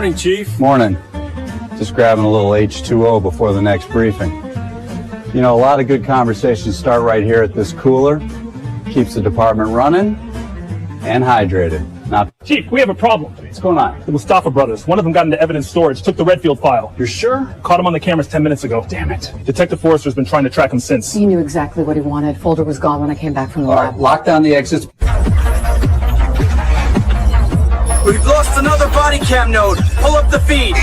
Morning, Chief. Morning. Just grabbing a little H2O before the next briefing. You know, a lot of good conversations start right here at this cooler. Keeps the department running and hydrated. Now, Chief, we have a problem. what's going on? The Mustafa brothers. One of them got into evidence storage, took the Redfield file. You're sure? Caught him on the cameras 10 minutes ago. Damn it. Detective Forrester's been trying to track him since. He knew exactly what he wanted. Folder was gone when I came back from the All lab. right, lock down the exits. We've lost another body cam node. Pull up the feed.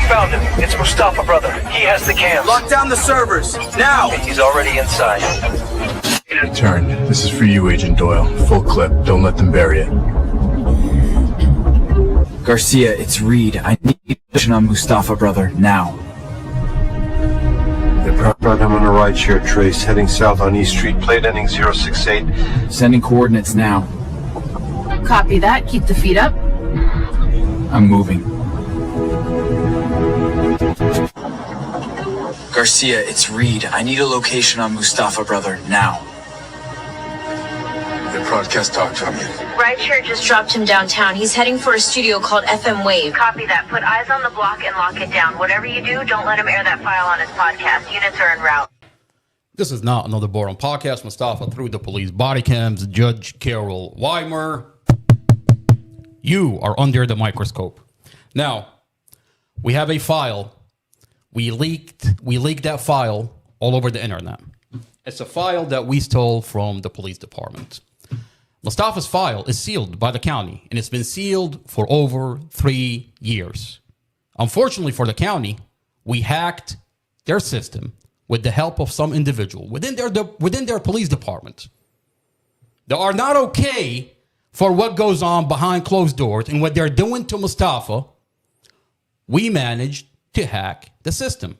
Found him. It's Mustafa, brother. He has the cams. Lock down the servers. Now! He's already inside. Turn. This is for you, Agent Doyle. Full clip. Don't let them bury it. Garcia, it's Reed. I need information on Mustafa, brother, now. They found him on a rideshare trace heading south on East Street, plate ending 068. Sending coordinates now. Copy that. Keep the feet up. I'm moving. Garcia, it's Reed. I need a location on Mustafa, brother, now. The broadcast talk to me. Rideshare just dropped him downtown. He's heading for a studio called FM Wave. Copy that. Put eyes on the block and lock it down. Whatever you do, don't let him air that file on his podcast. Units are en route. This is not another boring podcast. Mustafa through the police body cams. Judge Carol Weimer. You are under the microscope. Now, we have a file. We leaked that file all over the internet. It's a file that we stole from the police department. Mustafa's file is sealed by the county, and it's been sealed for over 3 years. Unfortunately for the county, we hacked their system with the help of some individual within their police department. They are not okay for what goes on behind closed doors and what they're doing to Mustafa. We managed to hack the system.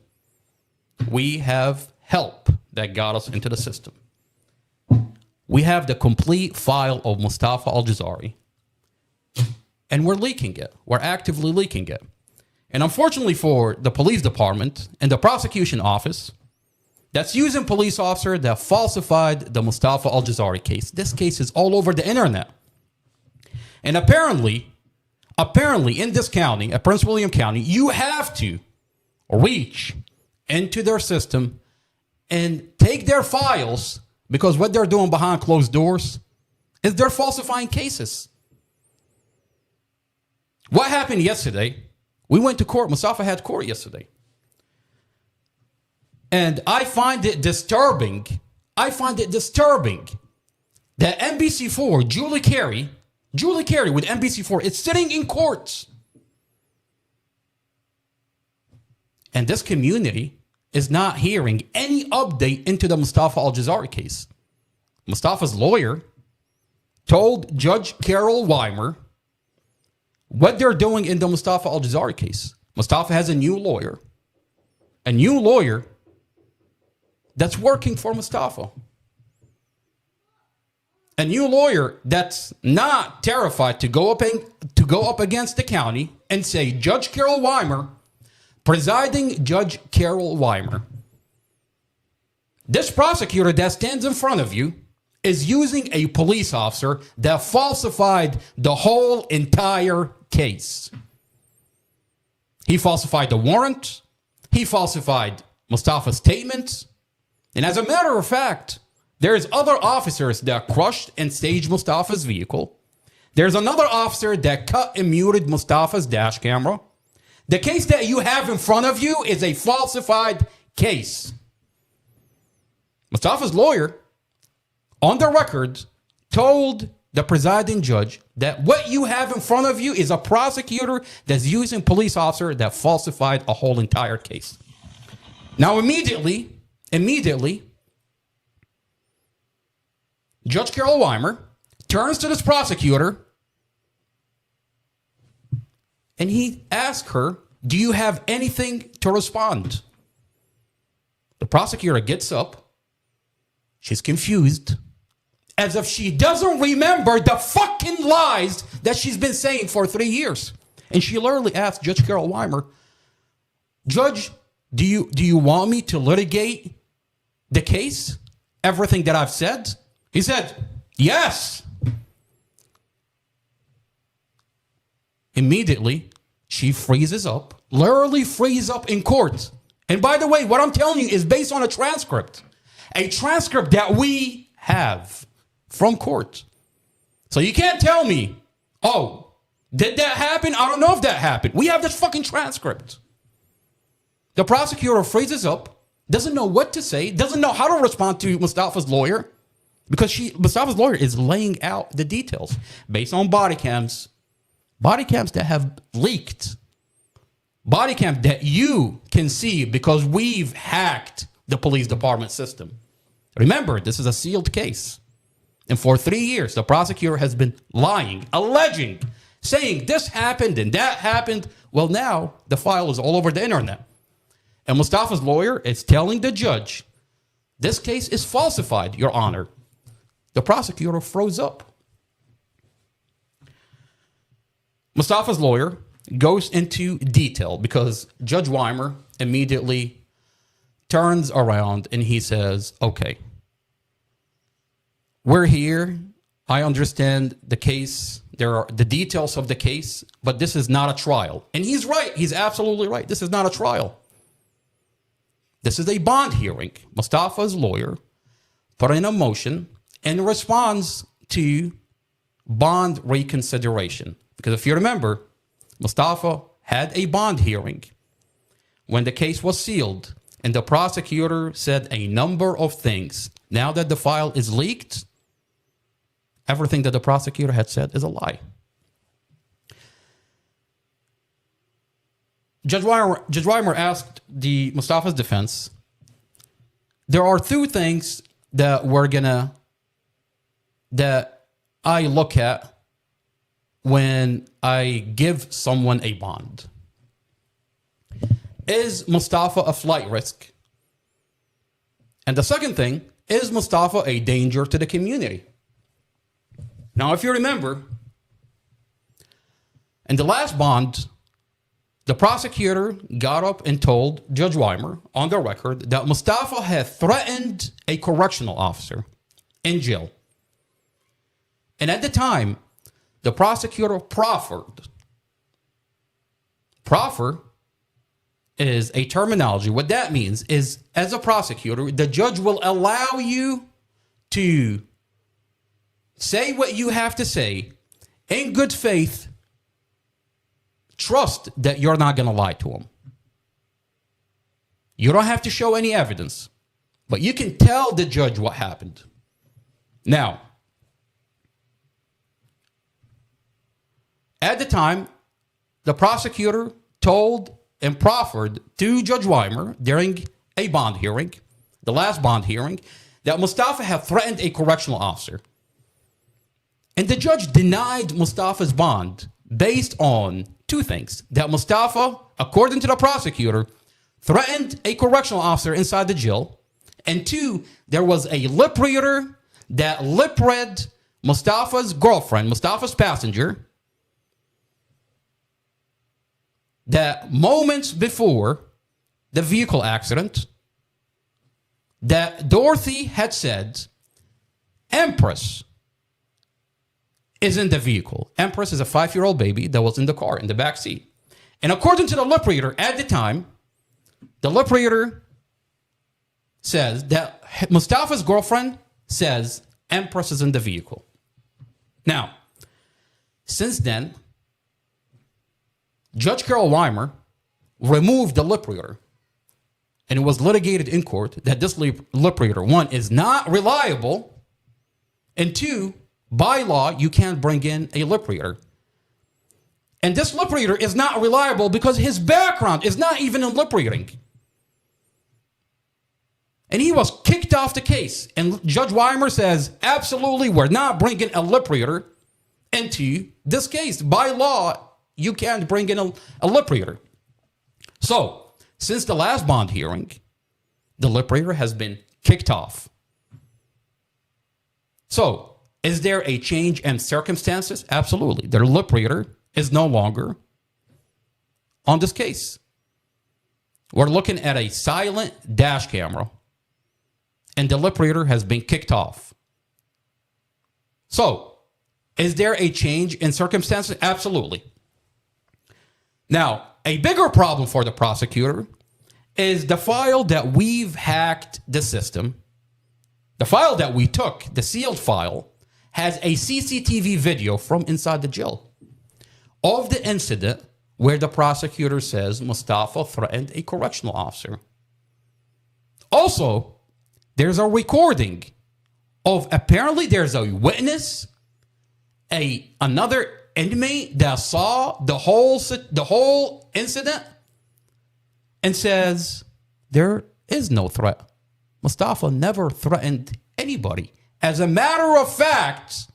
We have help that got us into the system. We have the complete file of Mustafa Al-Jaziri, and we're leaking it. We're actively leaking it. And unfortunately for the police department and the prosecution office that's using police officer that falsified the Mustafa Al-Jaziri case, this case is all over the internet. And apparently in this county, at Prince William County, you have to reach into their system and take their files, because what they're doing behind closed doors is they're falsifying cases. What happened yesterday? We went to court. Mustafa had court yesterday. And I find it disturbing. That NBC4, Julie Carey with NBC4 is sitting in court. And this community is not hearing any update into the Mustafa Al-Jaziri case. Mustafa's lawyer told Judge Carol Weimer what they're doing in the Mustafa Al-Jaziri case. Mustafa has a new lawyer that's working for Mustafa. A new lawyer that's not terrified to go up against the county and say, Judge Carol Weimer, presiding Judge Carol Weimer, this prosecutor that stands in front of you is using a police officer that falsified the whole entire case. He falsified the warrant. He falsified Mustafa's statements. And as a matter of fact, there's other officers that crushed and staged Mustafa's vehicle. There's another officer that cut and muted Mustafa's dash camera. The case that you have in front of you is a falsified case. Mustafa's lawyer, on the record, told the presiding judge that what you have in front of you is a prosecutor that's using police officer that falsified a whole entire case. Now, immediately, Judge Carol Weimer turns to this prosecutor and he asks her, do you have anything to respond? The prosecutor gets up. She's confused, as if she doesn't remember the fucking lies that she's been saying for 3 years. And she literally asked Judge Carol Weimer, Judge, do you want me to litigate the case? Everything that I've said? He said, yes. Immediately, she freezes up, literally freezes up in court. And by the way, what I'm telling you is based on a transcript that we have from court. So you can't tell me, oh, did that happen? I don't know if that happened. We have this fucking transcript. The prosecutor freezes up, doesn't know what to say, doesn't know how to respond to Mustafa's lawyer, because Mustafa's lawyer is laying out the details based on body cams that have leaked, body cams that you can see because we've hacked the police department system. Remember, this is a sealed case. And for 3 years, the prosecutor has been lying, alleging, saying this happened and that happened. Well, now the file is all over the internet. And Mustafa's lawyer is telling the judge, this case is falsified, Your Honor. The prosecutor froze up. Mustafa's lawyer goes into detail because Judge Weimer immediately turns around and he says, okay, we're here. I understand the case. There are the details of the case, but this is not a trial. And he's right. He's absolutely right. This is not a trial. This is a bond hearing. Mustafa's lawyer put in a motion in response to bond reconsideration. Because if you remember, Mustafa had a bond hearing when the case was sealed, and the prosecutor said a number of things. Now that the file is leaked, everything that the prosecutor had said is a lie. Judge Weimer asked the Mustafa's defense, there are two things that I look at when I give someone a bond. Is Mustafa a flight risk? And the second thing, is Mustafa a danger to the community? Now, if you remember, in the last bond, the prosecutor got up and told Judge Weimer on the record that Mustafa had threatened a correctional officer in jail. And at the time, the prosecutor proffered. Proffer is a terminology. What that means is, as a prosecutor, the judge will allow you to say what you have to say in good faith. Trust that you're not going to lie to him. You don't have to show any evidence, but you can tell the judge what happened. Now, at the time, the prosecutor told and proffered to Judge Weimer during a bond hearing, the last bond hearing, that Mustafa had threatened a correctional officer. And the judge denied Mustafa's bond based on two things. That Mustafa, according to the prosecutor, threatened a correctional officer inside the jail. And two, there was a lip reader that lip read Mustafa's girlfriend, Mustafa's passenger, that moments before the vehicle accident, that Dorothy had said, Empress is in the vehicle. Empress is a 5-year-old baby that was in the car, in the back seat. And according to the lip reader at the time, the lip reader says that Mustafa's girlfriend says Empress is in the vehicle. Now, since then, Judge Carol Weimer removed the lip reader, and it was litigated in court that this lip reader, one, is not reliable, and two, by law, you can't bring in a lip reader. And this lip reader is not reliable because his background is not even in lip reading. And he was kicked off the case. And Judge Weimer says, absolutely, we're not bringing a lip reader into this case. By law, you can't bring in a lip reader. So, since the last bond hearing, the lip reader has been kicked off. So, is there a change in circumstances? Absolutely. The lip reader is no longer on this case. We're looking at a silent dash camera, and the lip reader has been kicked off. So, is there a change in circumstances? Absolutely. Now, a bigger problem for the prosecutor is the file that we've hacked the system. The file that we took, the sealed file, has a CCTV video from inside the jail of the incident where the prosecutor says Mustafa threatened a correctional officer. Also, there's a recording of, apparently there's a witness, another inmate that saw the whole incident and says there is no threat. Mustafa never threatened anybody. As a matter of fact,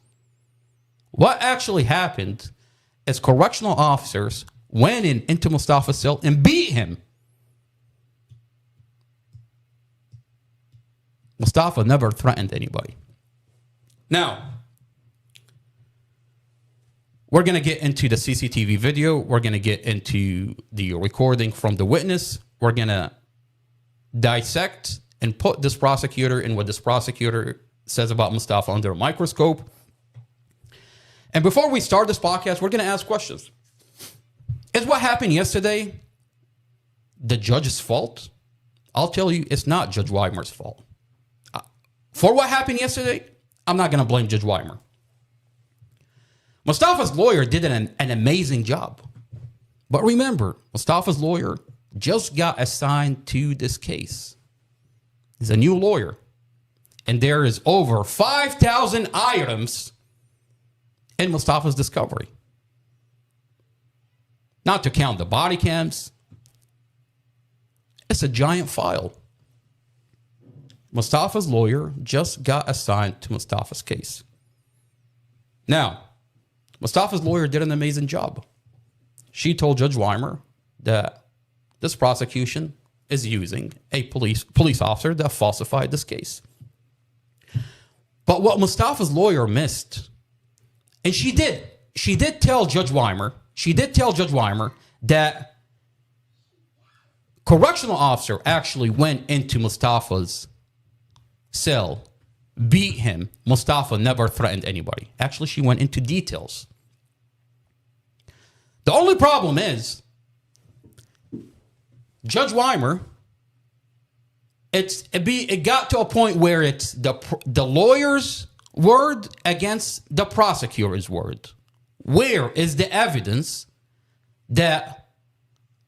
what actually happened is correctional officers went into Mustafa's cell and beat him. Mustafa never threatened anybody. Now, we're going to get into the CCTV video. We're going to get into the recording from the witness. We're going to dissect and put this prosecutor and what this prosecutor says about Mustafa under a microscope. And before we start this podcast, we're going to ask questions. Is what happened yesterday the judge's fault? I'll tell you, it's not Judge Weimer's fault. For what happened yesterday, I'm not going to blame Judge Weimer. Mustafa's lawyer did an amazing job. But remember, Mustafa's lawyer just got assigned to this case. He's a new lawyer. And there is over 5,000 items in Mustafa's discovery. Not to count the body cams. It's a giant file. Mustafa's lawyer just got assigned to Mustafa's case. Now, Mustafa's lawyer did an amazing job. She told Judge Weimer that this prosecution is using a police officer that falsified this case. But what Mustafa's lawyer missed, and she did tell Judge Weimer that correctional officer actually went into Mustafa's cell, beat him. Mustafa never threatened anybody. Actually, she went into details. The only problem is Judge Weimer, it got to a point where it's the lawyer's word against the prosecutor's word. Where is the evidence that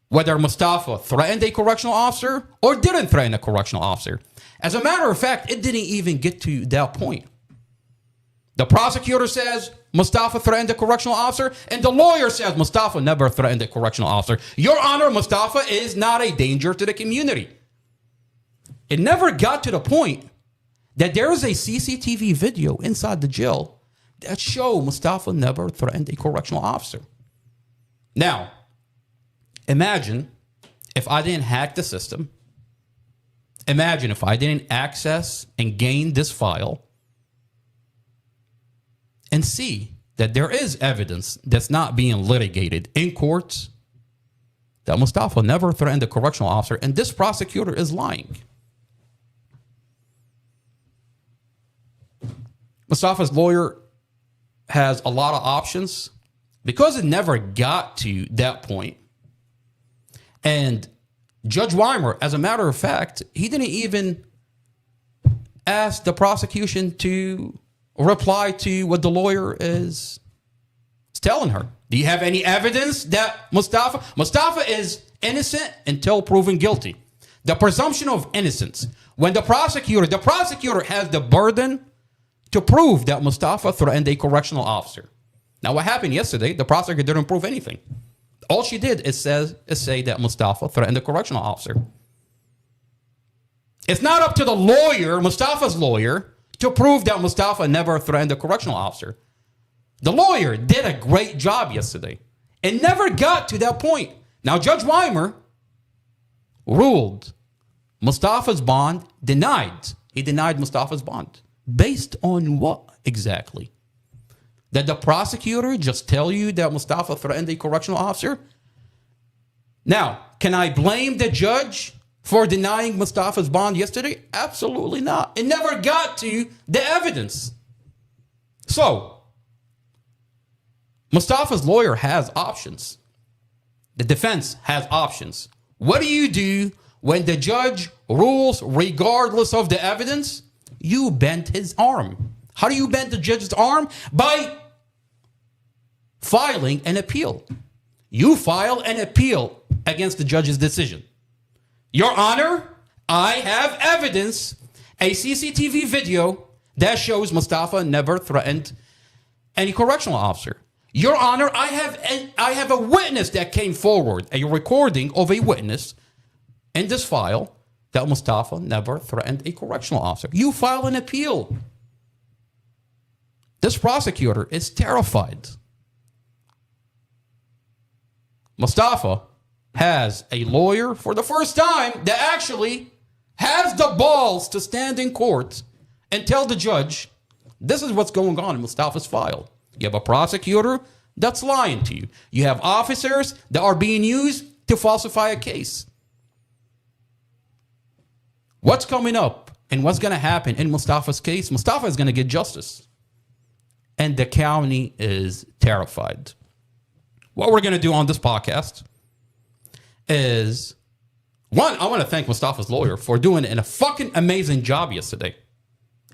whether Mustafa threatened a correctional officer or didn't threaten a correctional officer? As a matter of fact, it didn't even get to that point. The prosecutor says Mustafa threatened a correctional officer, and the lawyer says Mustafa never threatened a correctional officer. Your Honor, Mustafa is not a danger to the community. It never got to the point that there is a CCTV video inside the jail that show Mustafa never threatened a correctional officer. Now, imagine if I didn't hack the system. Imagine if I didn't access and gain this file and see that there is evidence that's not being litigated in courts that Mustafa never threatened a correctional officer, and this prosecutor is lying. Mustafa's lawyer has a lot of options because it never got to that point. And Judge Weimer, as a matter of fact, he didn't even ask the prosecution to reply to what the lawyer is telling her. Do you have any evidence that Mustafa is innocent until proven guilty? The presumption of innocence. When the prosecutor has the burden to prove that Mustafa threatened a correctional officer. Now, what happened yesterday, the prosecutor didn't prove anything. All she did is say that Mustafa threatened a correctional officer. It's not up to the lawyer, Mustafa's lawyer, to prove that Mustafa never threatened a correctional officer. The lawyer did a great job yesterday. It never got to that point. Now, Judge Weimer ruled Mustafa's bond denied. He denied Mustafa's bond. Based on what exactly? Did the prosecutor just tell you that Mustafa threatened a correctional officer? Now, can I blame the judge for denying Mustafa's bond yesterday? Absolutely not. It never got to the evidence. So, Mustafa's lawyer has options. The defense has options. What do you do when the judge rules regardless of the evidence? You bend his arm. How do you bend the judge's arm? By filing an appeal. You file an appeal against the judge's decision. Your Honor, I have evidence, a CCTV video that shows Mustafa never threatened any correctional officer. Your Honor, I have a witness that came forward, a recording of a witness in this file that Mustafa never threatened a correctional officer. You file an appeal. This prosecutor is terrified. Mustafa has a lawyer for the first time that actually has the balls to stand in court and tell the judge, this is what's going on in Mustafa's file. You have a prosecutor that's lying to you. You have officers that are being used to falsify a case. What's coming up and what's going to happen in Mustafa's case? Mustafa is going to get justice. And the county is terrified. What we're going to do on this podcast is, one, I want to thank Mustafa's lawyer for doing a fucking amazing job yesterday.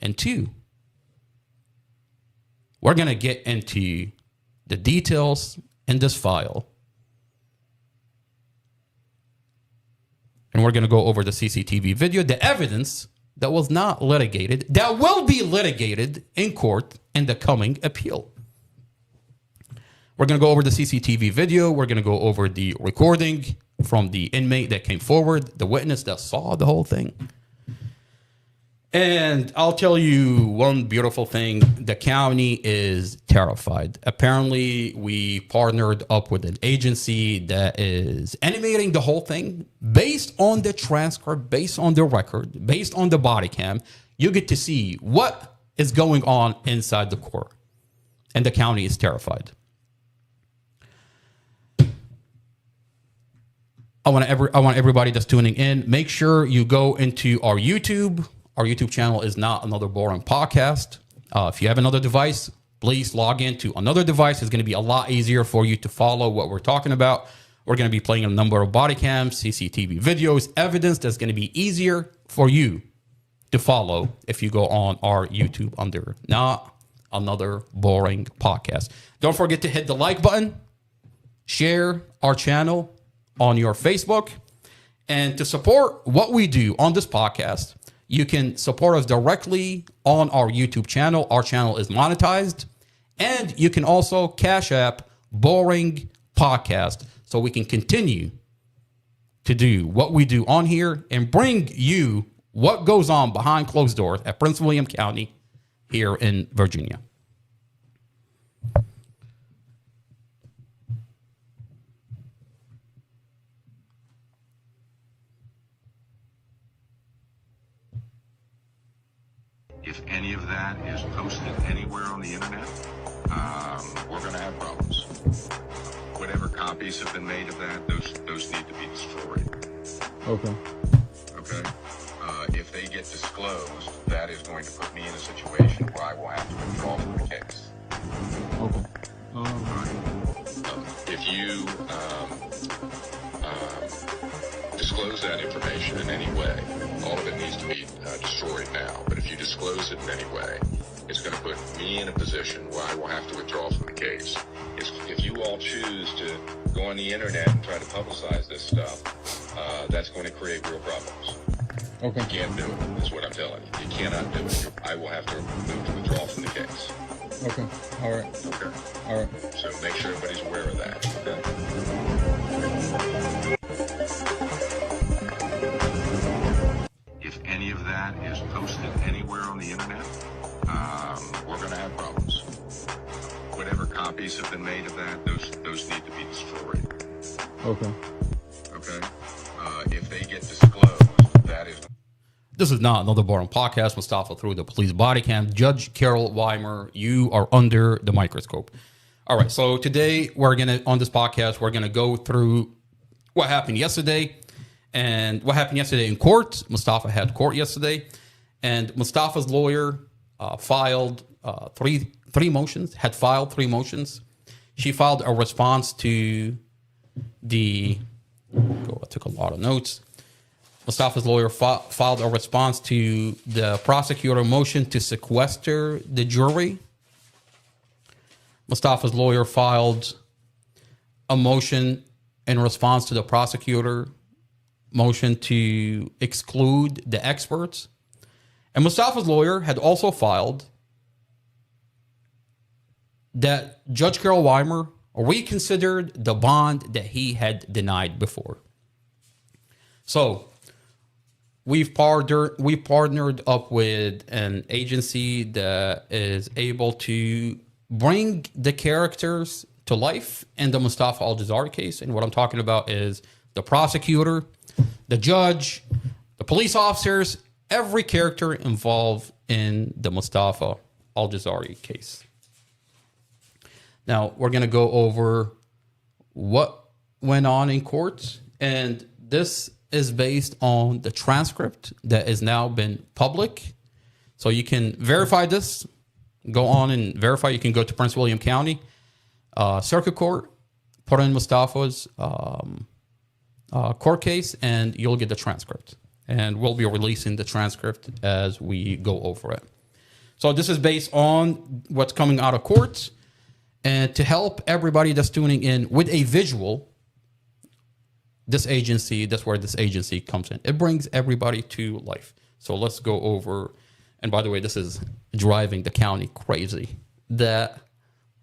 And two, we're going to get into the details in this file. And we're going to go over the CCTV video, the evidence that was not litigated, that will be litigated in court in the coming appeal. We're going to go over the CCTV video. We're going to go over the recording from the inmate that came forward, the witness that saw the whole thing. And I'll tell you one beautiful thing. The county is terrified. Apparently, we partnered up with an agency that is animating the whole thing based on the transcript, based on the record, based on the body cam. You get to see what is going on inside the court. And the county is terrified. I want everybody that's tuning in, make sure you go into our YouTube. Our YouTube channel is Not Another Boring Podcast. If you have another device, please log into another device. It's going to be a lot easier for you to follow what we're talking about. We're going to be playing a number of body cams, CCTV videos, evidence that's going to be easier for you to follow if you go on our YouTube under Not Another Boring Podcast. Don't forget to hit the like button, share our channel on your Facebook, and to support what we do on this podcast, you can support us directly on our YouTube channel. Our channel is monetized, and you can also Cash App Boring Podcast so we can continue to do what we do on here and bring you what goes on behind closed doors at Prince William County here in Virginia. If any of that is posted anywhere on the internet, we're going to have problems. Whatever copies have been made of that, those need to be destroyed. Okay. Okay? If they get disclosed, that is going to put me in a situation where I will have to withdraw from the case. Okay. If you disclose that information in any way, all of it needs to be destroyed now. But if you disclose it in any way, it's going to put me in a position where I will have to withdraw from the case. If you all choose to go on the internet and try to publicize this stuff, that's going to create real problems. Okay. You can't do it, is what I'm telling you. You cannot do it. I will have to move to withdraw from the case. Okay. All right. Okay. All right. So make sure everybody's aware of that. Okay? If any of that is posted anywhere on the internet, we're going to have problems. Whatever copies have been made of that, those need to be destroyed. Okay. Okay? If they get disclosed, that is... This is Not Another Boring Podcast. Mustafa through the police body cam. Judge Carol Weimer, you are under the microscope. All right, so today on this podcast, we're going to go through what happened yesterday and what happened yesterday in court. Mustafa had court yesterday, and Mustafa's lawyer filed three motions. She filed a response to I took a lot of notes. Mustafa's lawyer filed a response to the prosecutor motion to sequester the jury. Mustafa's lawyer filed a motion in response to the prosecutor motion to exclude the experts. And Mustafa's lawyer had also filed that Judge Carol Weimer reconsidered the bond that he had denied before. So we've partnered up with an agency that is able to bring the characters to life in the Mustafa Al-Jaziri case. And what I'm talking about is the prosecutor, the judge, the police officers, every character involved in the Mustafa Al-Jaziri case. Now, we're going to go over what went on in court, and this is based on the transcript that has now been public. So you can verify this, go on and verify. You can go to Prince William County Circuit Court, put in Mustafa's court case, and you'll get the transcript. And we'll be releasing the transcript as we go over it. So this is based on what's coming out of court. And to help everybody that's tuning in with a visual, that's where this agency comes in. It brings everybody to life. So let's go over, and by the way, this is driving the county crazy, that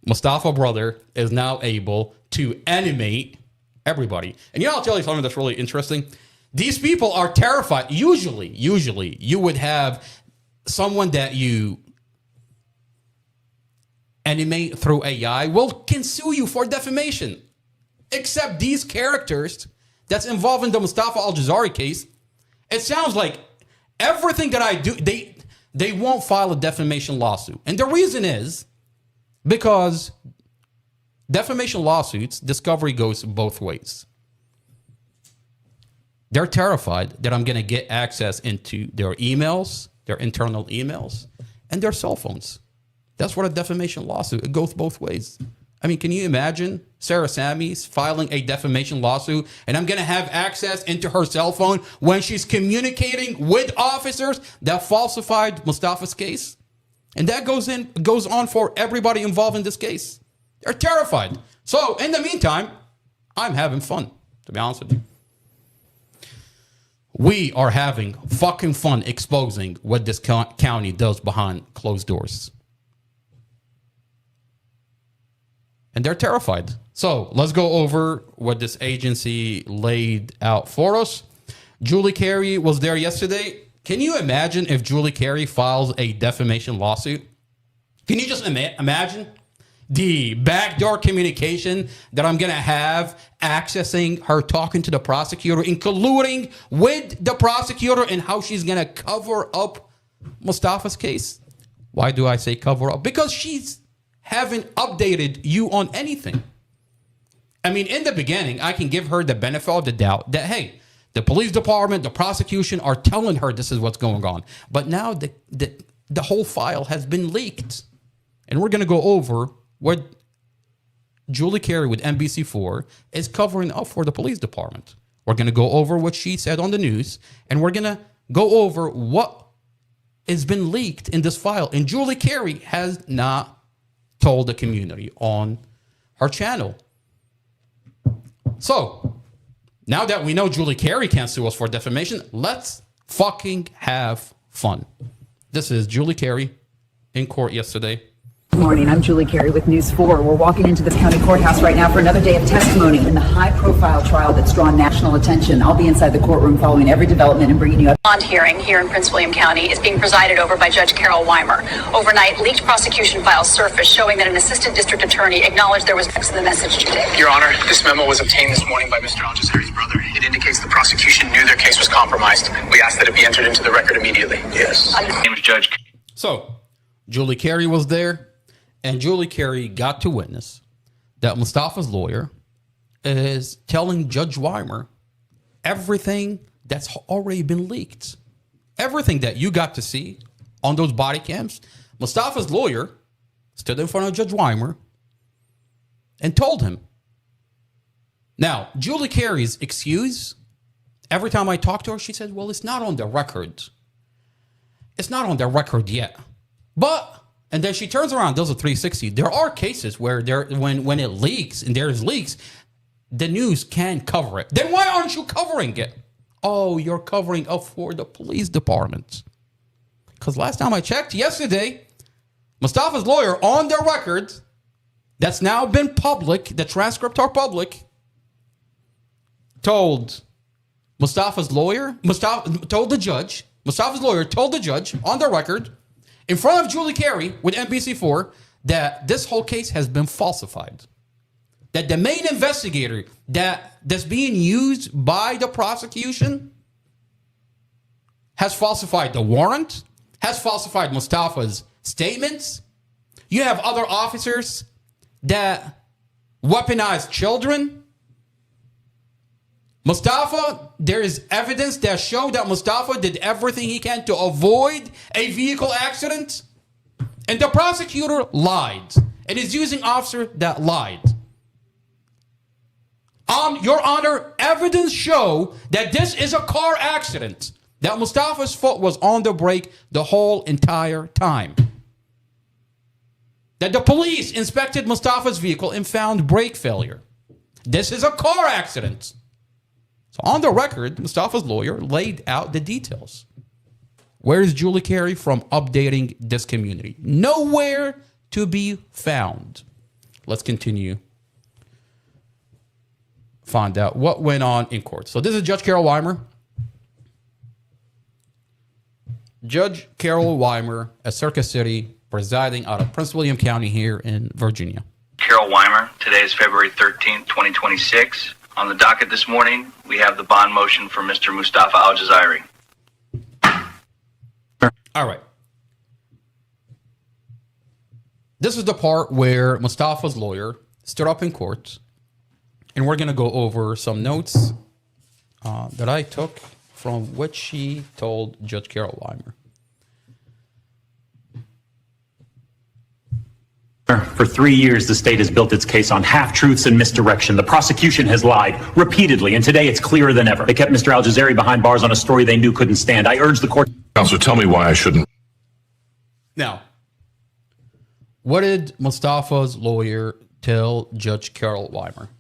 Mustafa brother is now able to animate everybody. And I'll tell you something that's really interesting. These people are terrified. Usually you would have someone that you animate through AI can sue you for defamation. Except these characters that's involved in the Mustafa Al-Jaziri case, it sounds like everything that I do, they won't file a defamation lawsuit. And the reason is because defamation lawsuits, discovery goes both ways. They're terrified that I'm going to get access into their emails, their internal emails, and their cell phones. That's what a defamation lawsuit, it goes both ways. I mean, can you imagine Sarah Sammy's filing a defamation lawsuit and I'm going to have access into her cell phone when she's communicating with officers that falsified Mustafa's case? And that goes on for everybody involved in this case. They're terrified. So in the meantime, I'm having fun, to be honest with you. We are having fucking fun exposing what this county does behind closed doors. And they're terrified. So let's go over what this agency laid out for us. Julie Carey was there yesterday. Can you imagine if Julie Carey files a defamation lawsuit? Can you just imagine the backdoor communication that I'm going to have accessing her talking to the prosecutor and colluding with the prosecutor and how she's going to cover up Mustafa's case? Why do I say cover up? Because she's haven't updated you on anything. I mean, in the beginning, I can give her the benefit of the doubt that, hey, the police department, the prosecution are telling her this is what's going on. But now the whole file has been leaked. And we're going to go over what Julie Carey with NBC4 is covering up for the police department. We're going to go over what she said on the news, and we're going to go over what has been leaked in this file. And Julie Carey has not told the community on her channel. So, now that we know Julie Carey can't sue us for defamation, let's fucking have fun. This is Julie Carey in court yesterday. Good morning. I'm Julie Carey with News 4. We're walking into the county courthouse right now for another day of testimony in the high-profile trial that's drawn national attention. I'll be inside the courtroom following every development and bringing you up. Bond hearing here in Prince William County is being presided over by Judge Carol Weimer. Overnight, leaked prosecution files surfaced showing that an assistant district attorney acknowledged there was text in the message today. Your Honor, this memo was obtained this morning by Mr. Al-Jaziri's brother. It indicates the prosecution knew their case was compromised. We ask that it be entered into the record immediately. Yes. Name is Judge. So, Julie Carey was there. And Julie Carey got to witness that Mustafa's lawyer is telling Judge Weimer everything that's already been leaked. Everything that you got to see on those body cams. Mustafa's lawyer stood in front of Judge Weimer and told him Now, Julie Carey's excuse, every time I talk to her, she says, well, it's not on the record. It's not on the record yet. But, and then she turns around, does a 360. There are cases where when it leaks and there's leaks, the news can cover it. Then why aren't you covering it? Oh, you're covering up for the police department. Because last time I checked, yesterday, Mustafa's lawyer on the record, that's now been public, the transcripts are public, told Mustafa's lawyer, told the judge, Mustafa's lawyer told the judge on the record, in front of Julie Carey with NBC4, that this whole case has been falsified. That the main investigator that's being used by the prosecution has falsified the warrant, has falsified Mustafa's statements. You have other officers that weaponize children. Mustafa, there is evidence that show that Mustafa did everything he can to avoid a vehicle accident. And the prosecutor lied. And is using officer that lied. Your Honor, evidence show that this is a car accident. That Mustafa's foot was on the brake the whole entire time. That the police inspected Mustafa's vehicle and found brake failure. This is a car accident. So on the record, Mustafa's lawyer laid out the details. Where is Julie Carey from updating this community? Nowhere to be found. Let's continue. Find out what went on in court. So this is Judge Carol Weimer. Judge Carol Weimer at Circus City, presiding out of Prince William County here in Virginia. Carol Weimer. Today is February 13th, 2026. On the docket this morning, we have the bond motion for Mr. Mustafa Al-Jaziri. All right. This is the part where Mustafa's lawyer stood up in court, and we're going to go over some notes that I took from what she told Judge Carol Weimer. For 3 years, the state has built its case on half-truths and misdirection. The prosecution has lied repeatedly, and today it's clearer than ever. They kept Mr. Al-Jaziri behind bars on a story they knew couldn't stand. I urge the court... Counselor, tell me why I shouldn't. Now, what did Mustafa's lawyer tell Judge Carol Weimer?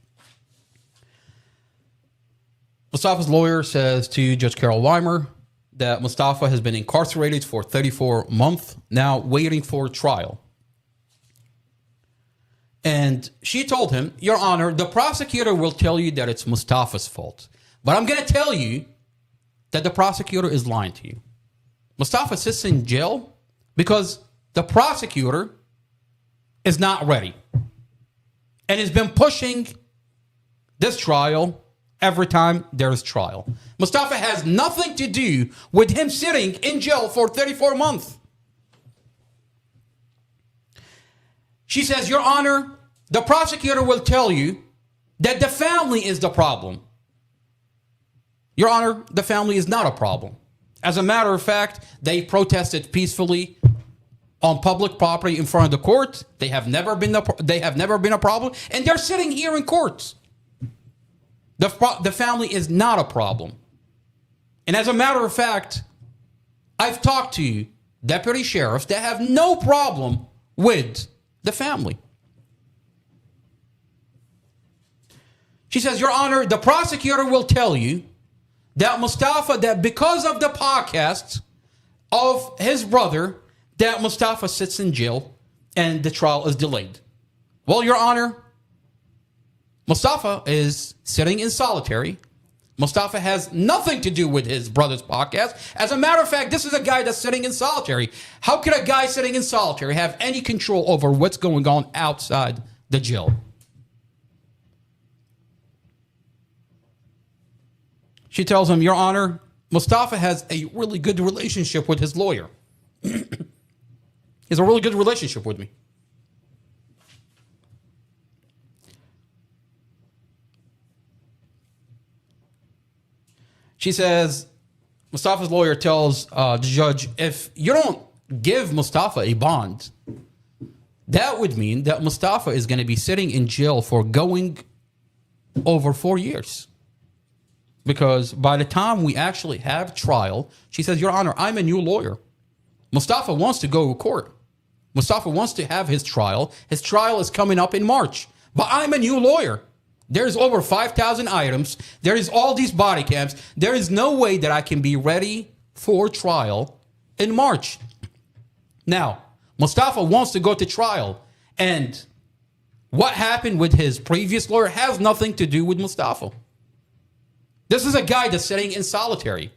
Mustafa's lawyer says to Judge Carol Weimer that Mustafa has been incarcerated for 34 months, now waiting for trial. And she told him, Your Honor, the prosecutor will tell you that it's Mustafa's fault. But I'm going to tell you that the prosecutor is lying to you. Mustafa sits in jail because the prosecutor is not ready and has been pushing this trial every time there's trial. Mustafa has nothing to do with him sitting in jail for 34 months. She says, Your Honor, the prosecutor will tell you that the family is the problem. Your Honor, the family is not a problem. As a matter of fact, they protested peacefully on public property in front of the court. They have never been a problem, and they're sitting here in court. The family is not a problem. And as a matter of fact, I've talked to deputy sheriffs that have no problem with the family. She says, Your Honor, the prosecutor will tell you that Mustafa, that because of the podcast of his brother, that Mustafa sits in jail and the trial is delayed. Well, Your Honor, Mustafa is sitting in solitary. Mustafa has nothing to do with his brother's podcast. As a matter of fact, this is a guy that's sitting in solitary. How could a guy sitting in solitary have any control over what's going on outside the jail? She tells him, Your Honor, Mustafa has a really good relationship with his lawyer. He has a really good relationship with me. She says, Mustafa's lawyer tells the judge, if you don't give Mustafa a bond, that would mean that Mustafa is going to be sitting in jail for going over 4 years. Because by the time we actually have trial, she says, Your Honor, I'm a new lawyer. Mustafa wants to go to court. Mustafa wants to have his trial. His trial is coming up in March. But I'm a new lawyer. There's over 5,000 items. There is all these body cams. There is no way that I can be ready for trial in March. Now, Mustafa wants to go to trial. And what happened with his previous lawyer has nothing to do with Mustafa. This is a guy that's sitting in solitary.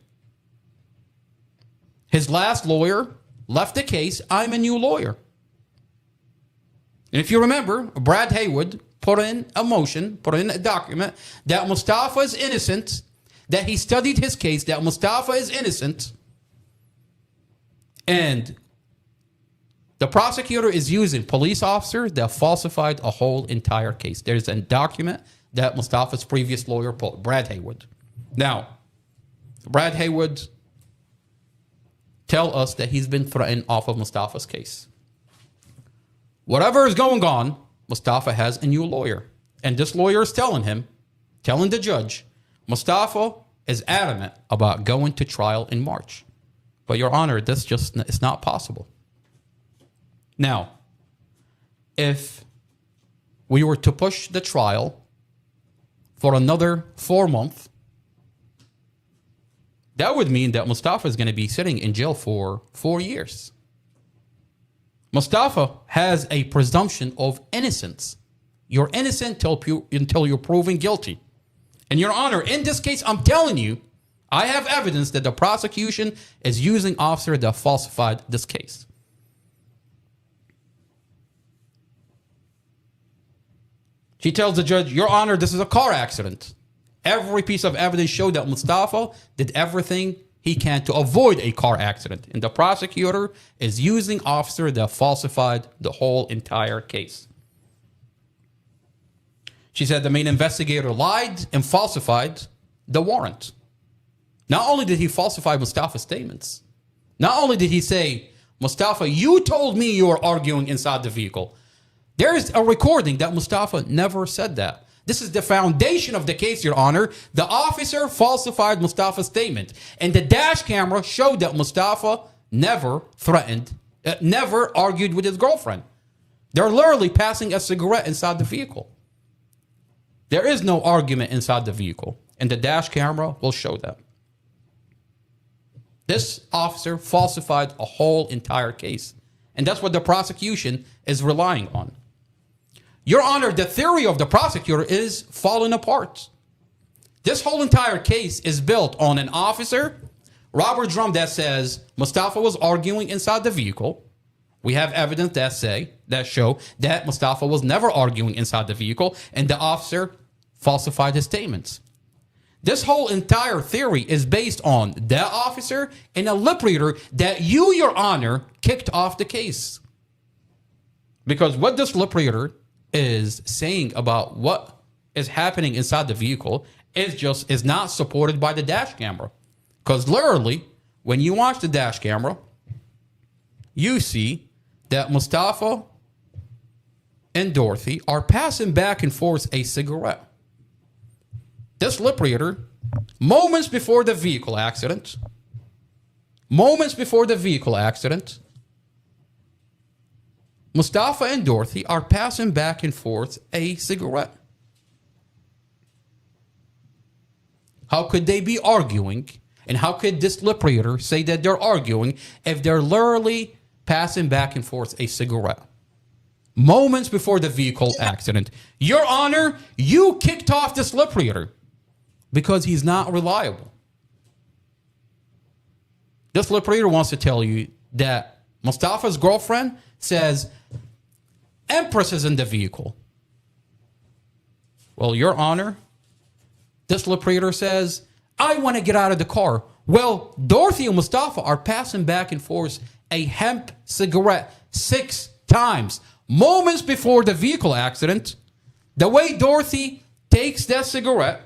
His last lawyer left the case. I'm a new lawyer. And if you remember, Brad Haywood put in a motion, put in a document that Mustafa is innocent, that he studied his case, that Mustafa is innocent, and the prosecutor is using police officers that falsified a whole entire case. There's a document that Mustafa's previous lawyer put, Brad Haywood. Now, Brad Haywood tell us that he's been threatened off of Mustafa's case. Whatever is going on, Mustafa has a new lawyer. And this lawyer is telling the judge, Mustafa is adamant about going to trial in March. But Your Honor, it's not possible. Now, if we were to push the trial for another 4 months, that would mean that Mustafa is going to be sitting in jail for 4 years. Mustafa has a presumption of innocence. You're innocent until you're proven guilty. And Your Honor, in this case, I'm telling you, I have evidence that the prosecution is using officers that falsified this case. She tells the judge, Your Honor, this is a car accident. Every piece of evidence showed that Mustafa did everything he can to avoid a car accident. And the prosecutor is using officers that falsified the whole entire case. She said the main investigator lied and falsified the warrant. Not only did he falsify Mustafa's statements, not only did he say, Mustafa, you told me you were arguing inside the vehicle. There is a recording that Mustafa never said that. This is the foundation of the case, Your Honor. The officer falsified Mustafa's statement. And the dash camera showed that Mustafa never never argued with his girlfriend. They're literally passing a cigarette inside the vehicle. There is no argument inside the vehicle. And the dash camera will show that. This officer falsified a whole entire case. And that's what the prosecution is relying on. Your Honor, the theory of the prosecutor is falling apart. This whole entire case is built on an officer, Robert Drum, that says Mustafa was arguing inside the vehicle. We have evidence that show that Mustafa was never arguing inside the vehicle, and the officer falsified his statements. This whole entire theory is based on that officer and a lip reader that you, Your Honor, kicked off the case. Because what this lip reader is saying about what is happening inside the vehicle is not supported by the dash camera. Because literally, when you watch the dash camera, you see that Mustafa and Dorothy are passing back and forth a cigarette. This lip reader, moments before the vehicle accident, Mustafa and Dorothy are passing back and forth a cigarette. How could they be arguing? And how could this lip reader say that they're arguing if they're literally passing back and forth a cigarette? Moments before the vehicle accident. Your Honor, you kicked off this lip reader because he's not reliable. This lip reader wants to tell you that Mustafa's girlfriend says Empress is in the vehicle. Well, Your Honor, this lip reader says, I want to get out of the car. Well, Dorothy and Mustafa are passing back and forth a hemp cigarette 6 times. Moments before the vehicle accident, the way Dorothy takes that cigarette,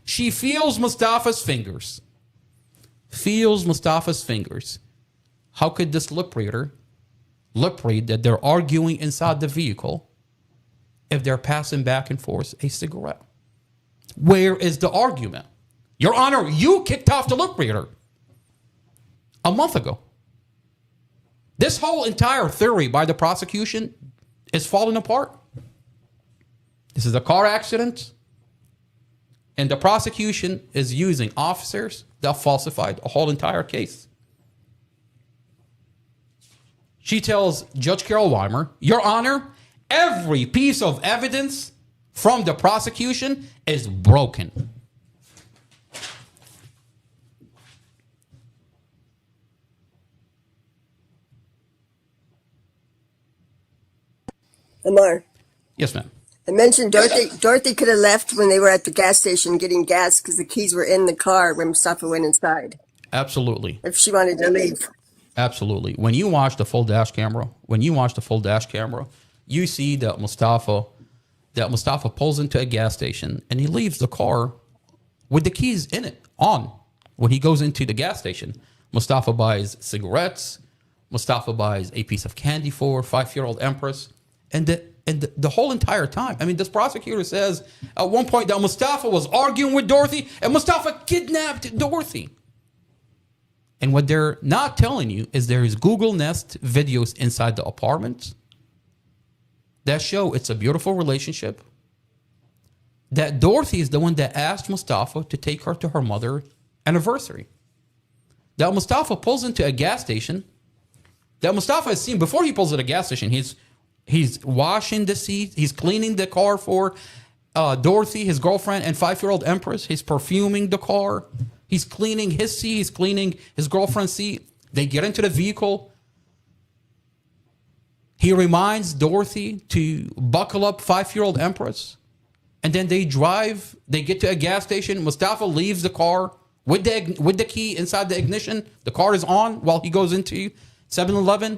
she feels Mustafa's fingers. How could this lip read that they're arguing inside the vehicle if they're passing back and forth a cigarette? Where is the argument? Your Honor, you kicked off the lip reader a month ago. This whole entire theory by the prosecution is falling apart. This is a car accident, and the prosecution is using officers that falsified a whole entire case. She tells Judge Carol Weimer, Your Honor, every piece of evidence from the prosecution is broken. Amar. Yes, ma'am. I mentioned Dorothy could have left when they were at the gas station getting gas because the keys were in the car when Mustafa went inside. Absolutely. If she wanted to leave. Absolutely. When you watch the full dash camera, you see that Mustafa pulls into a gas station and he leaves the car with the keys in it on. When he goes into the gas station, Mustafa buys cigarettes. Mustafa buys a piece of candy for 5-year-old Empress. And the whole entire time, I mean, this prosecutor says at one point that Mustafa was arguing with Dorothy and Mustafa kidnapped Dorothy. And what they're not telling you is there is Google Nest videos inside the apartment that show it's a beautiful relationship. That Dorothy is the one that asked Mustafa to take her to her mother's anniversary. That Mustafa pulls into a gas station. That Mustafa has seen before he pulls at a gas station, he's washing the seat. He's cleaning the car for Dorothy, his girlfriend, and 5-year-old Empress. He's perfuming the car. He's cleaning his seat. He's cleaning his girlfriend's seat. They get into the vehicle. He reminds Dorothy to buckle up 5-year-old Empress. And then they drive. They get to a gas station. Mustafa leaves the car with the key inside the ignition. The car is on while he goes into 7-Eleven.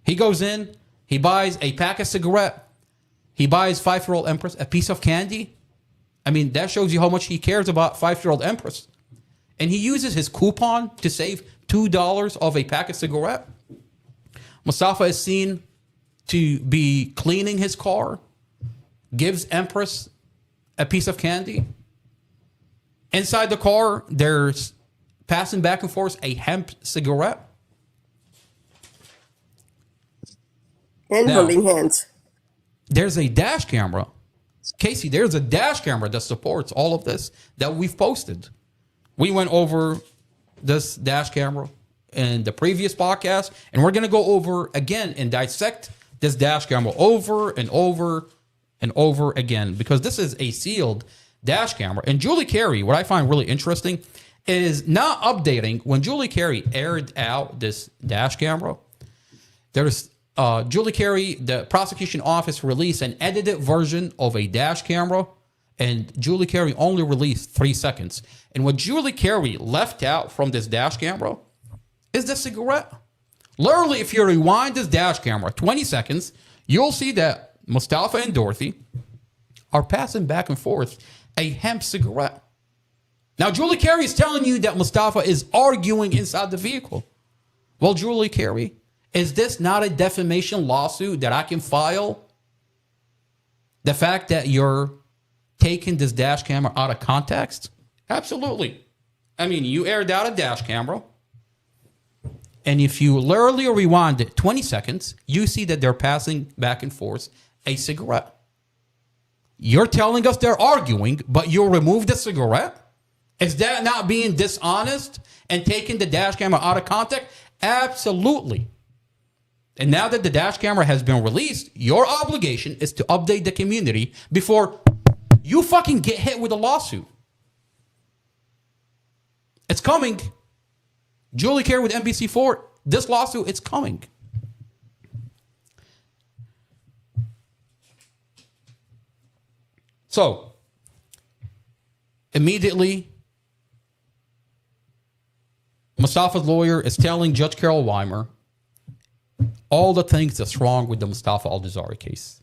He goes in. He buys a pack of cigarette. He buys 5-year-old Empress a piece of candy. I mean, that shows you how much he cares about 5-year-old Empress. And he uses his coupon to save $2 of a pack of cigarette. Mustafa is seen to be cleaning his car, gives Empress a piece of candy. Inside the car, there's passing back and forth a hemp cigarette. And holding hands. There's a dash camera. Casey, there's a dash camera that supports all of this that we've posted. We went over this dash camera in the previous podcast, and we're going to go over again and dissect this dash camera over and over and over again, because this is a sealed dash camera. And Julie Carey, what I find really interesting is not updating. When Julie Carey aired out this dash camera, there's Julie Carey, the prosecution office released an edited version of a dash camera, and Julie Carey only released 3 seconds. And what Julie Carey left out from this dash camera is the cigarette. Literally, if you rewind this dash camera 20 seconds, you'll see that Mustafa and Dorothy are passing back and forth a hemp cigarette. Now, Julie Carey is telling you that Mustafa is arguing inside the vehicle. Well, Julie Carey, is this not a defamation lawsuit that I can file? The fact that you're taking this dash camera out of context? Absolutely. I mean, you aired out a dash camera, and if you literally rewind it 20 seconds, you see that they're passing back and forth a cigarette. You're telling us they're arguing, but you'll remove the cigarette? Is that not being dishonest and taking the dash camera out of context? Absolutely. And now that the dash camera has been released, your obligation is to update the community before you fucking get hit with a lawsuit. It's coming. Julie Carey with NBC4, this lawsuit, it's coming. So, immediately, Mustafa's lawyer is telling Judge Carol Weimer all the things that's wrong with the Mustafa Al-Jaziri case.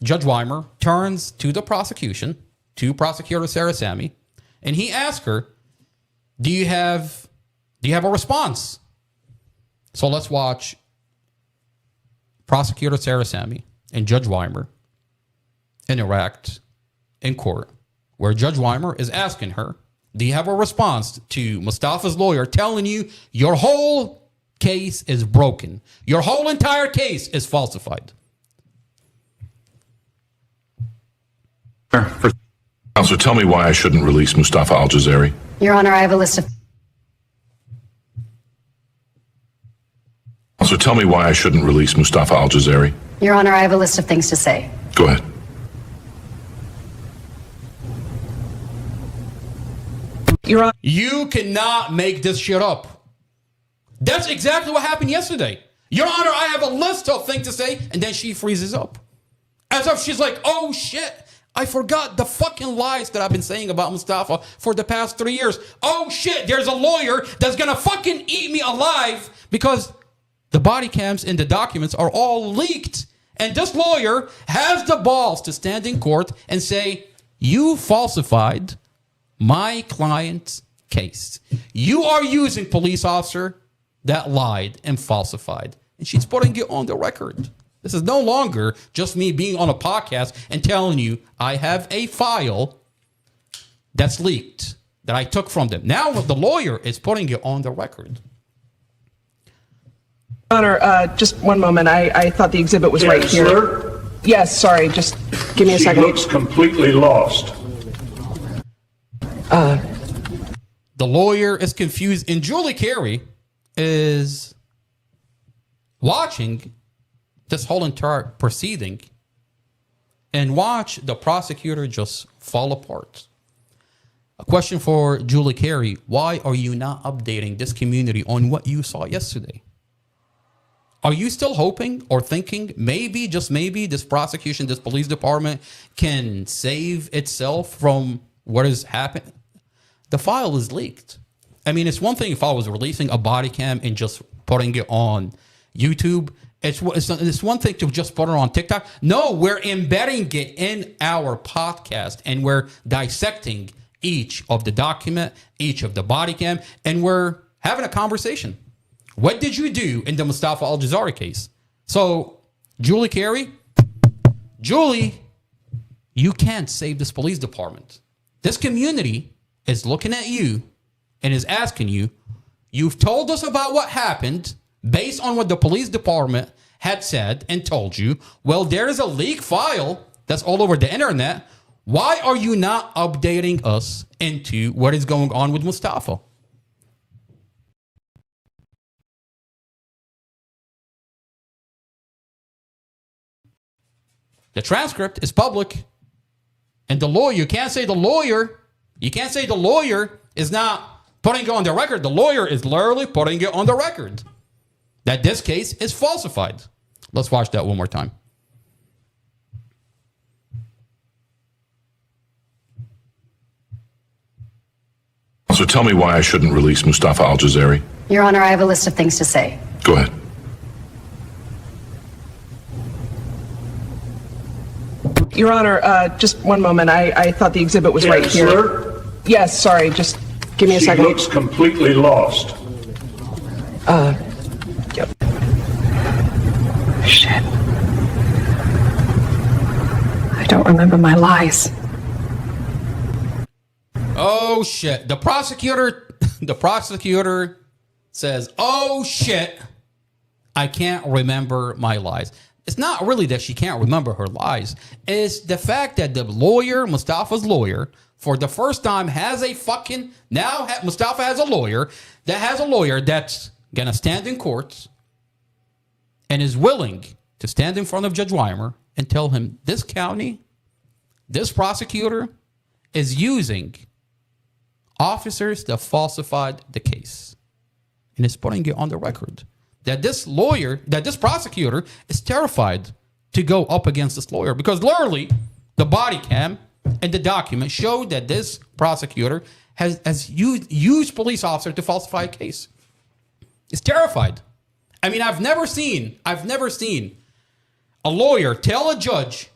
Judge Weimer turns to the prosecution, to Prosecutor Sarah Sammy, and he asks her, do you have a response? So let's watch Prosecutor Sarah Sammy and Judge Weimer interact in court where Judge Weimer is asking her, do you have a response to Mustafa's lawyer telling you your whole case is broken? Your whole entire case is falsified. Counselor, tell me why I shouldn't release Mustafa Al-Jaziri. Your Honor, I have a list of... Counselor, tell me why I shouldn't release Mustafa Al-Jaziri. Your Honor, I have a list of things to say. Go ahead. You cannot make this shit up. That's exactly what happened yesterday. Your Honor, I have a list of things to say, and then she freezes up. As if she's like, oh shit, I forgot the fucking lies that I've been saying about Mustafa for the past 3 years. Oh shit, there's a lawyer that's gonna fucking eat me alive because the body cams and the documents are all leaked. And this lawyer has the balls to stand in court and say, you falsified my client's case. You are using police officer that lied and falsified. And she's putting it on the record. This is no longer just me being on a podcast and telling you I have a file that's leaked that I took from them. Now the lawyer is putting it on the record. Honor, just one moment. I thought the exhibit was right here. Sir? Yes, sorry. Just give me a second. She looks completely lost. The lawyer is confused, and Julie Carey is watching this whole entire proceeding and watch the prosecutor just fall apart. A question for Julie Carey: why are you not updating this community on what you saw yesterday? Are you still hoping or thinking maybe, just maybe, this prosecution, this police department can save itself from what has happened? The file is leaked. I mean, it's one thing if I was releasing a body cam and just putting it on YouTube. It's one thing to just put it on TikTok. No, we're embedding it in our podcast and we're dissecting each of the document, each of the body cam, and we're having a conversation. What did you do in the Mustafa Al-Jaziri case? So, Julie Carey, Julie, you can't save this police department. This community is looking at you and is asking you, you've told us about what happened based on what the police department had said and told you. Well, there is a leak file that's all over the internet. Why are you not updating us into what is going on with Mustafa? The transcript is public. And the lawyer, you can't say the lawyer is not putting it on the record. The lawyer is literally putting it on the record that this case is falsified. Let's watch that one more time. So tell me why I shouldn't release Mustafa Al-Jaziri. Your Honor, I have a list of things to say. Go ahead. Your Honor, just one moment. I thought the exhibit was right here. Sir? Yes, sorry. Just give me a second. She looks completely lost. Yep. Shit. I don't remember my lies. Oh shit. The prosecutor says, oh shit, I can't remember my lies. It's not really that she can't remember her lies. It's the fact that the lawyer, Mustafa's lawyer, for the first time has a fucking, Mustafa has a lawyer that's gonna stand in court and is willing to stand in front of Judge Weimer and tell him this county, this prosecutor is using officers that falsified the case and is putting it on the record. That this prosecutor is terrified to go up against this lawyer because literally the body cam and the document show that this prosecutor has used police officer to falsify a case. It's terrified. I mean, I've never seen a lawyer tell a judge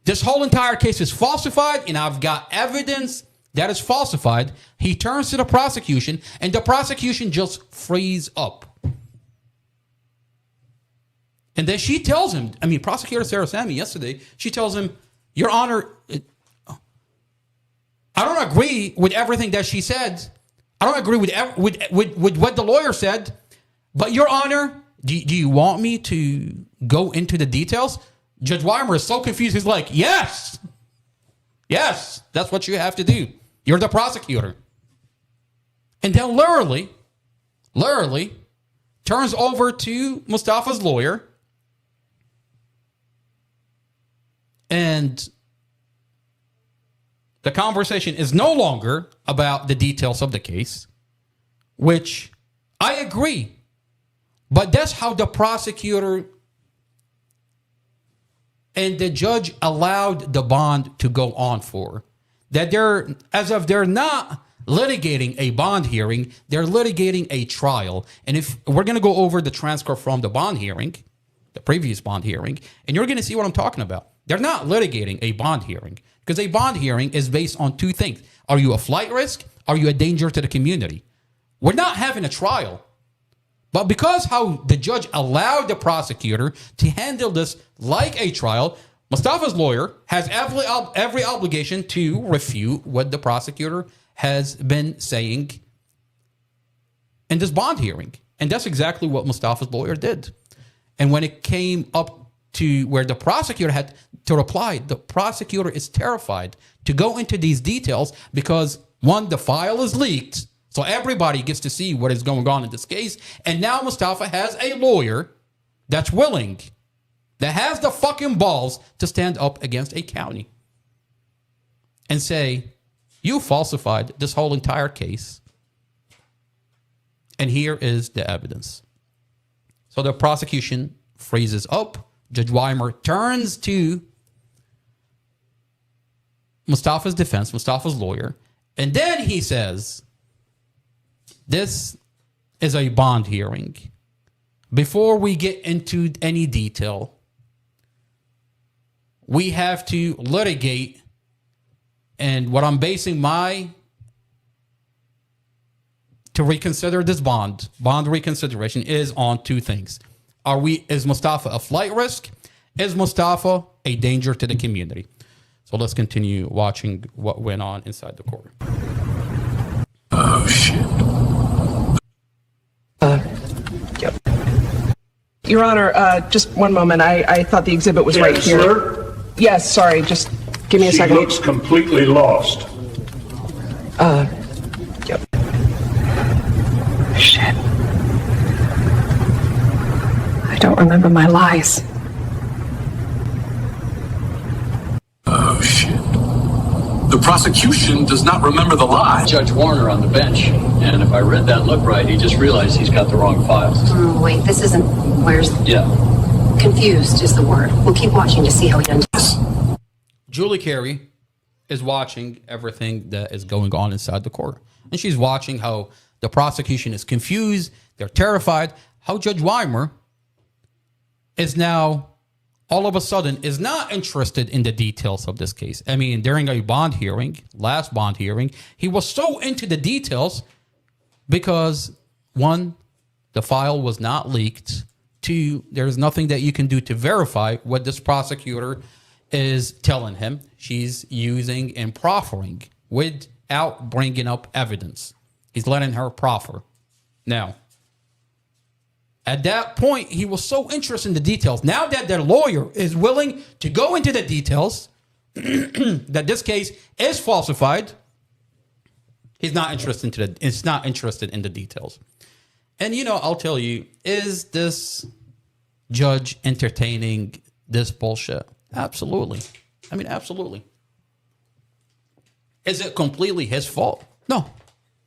this whole entire case is falsified and I've got evidence that is falsified. He turns to the prosecution and the prosecution just frees up. And then she tells him, Prosecutor Sarah Sammy yesterday, she tells him, Your Honor, I don't agree with everything that she said. I don't agree with what the lawyer said. But Your Honor, do you want me to go into the details? Judge Weimer is so confused. He's like, yes, that's what you have to do. You're the prosecutor. And then literally turns over to Mustafa's lawyer. And the conversation is no longer about the details of the case, which I agree. But that's how the prosecutor and the judge allowed the bond to go on for. That they're not litigating a bond hearing, they're litigating a trial. And if we're going to go over the transcript from the bond hearing, the previous bond hearing, and you're going to see what I'm talking about. They're not litigating a bond hearing because a bond hearing is based on two things. Are you a flight risk? Are you a danger to the community? We're not having a trial. But because how the judge allowed the prosecutor to handle this like a trial, Mustafa's lawyer has every obligation to refute what the prosecutor has been saying in this bond hearing. And that's exactly what Mustafa's lawyer did. And when it came up to where the prosecutor had to reply, the prosecutor is terrified to go into these details because, one, the file is leaked, so everybody gets to see what is going on in this case. And now Mustafa has a lawyer that's willing, that has the fucking balls to stand up against a county and say, you falsified this whole entire case. And here is the evidence. So the prosecution freezes up. Judge Weimer turns to Mustafa's defense, Mustafa's lawyer, and then he says, this is a bond hearing. Before we get into any detail, we have to litigate, and what I'm basing to reconsider this bond reconsideration is on two things. Is Mustafa a flight risk? Is Mustafa a danger to the community? So let's continue watching what went on inside the court. Oh, shit. Yep. Your Honor, just one moment. I thought the exhibit was right here. Sir? Yes, sorry. Just give me a second. She looks completely lost. Yep. Shit. I don't remember my lies. Oh, shit. The prosecution does not remember the lie. Judge Warner on the bench, and if I read that look right, he just realized he's got the wrong files. Wait, this isn't. Where's. Yeah. Confused is the word. We'll keep watching to see how he does. Julie Carey is watching everything that is going on inside the court. And she's watching how the prosecution is confused. They're terrified. How Judge Weimer is now, all of a sudden, is not interested in the details of this case. I mean, during a bond hearing, last bond hearing, he was so into the details because, one, the file was not leaked. Two, there's nothing that you can do to verify what this prosecutor is telling him. She's using and proffering without bringing up evidence. He's letting her proffer. Now, at that point, he was so interested in the details. Now that their lawyer is willing to go into the details, that this case is falsified, he's not interested in the details. And, I'll tell you, is this judge entertaining this bullshit? Absolutely. I mean, absolutely. Is it completely his fault? No.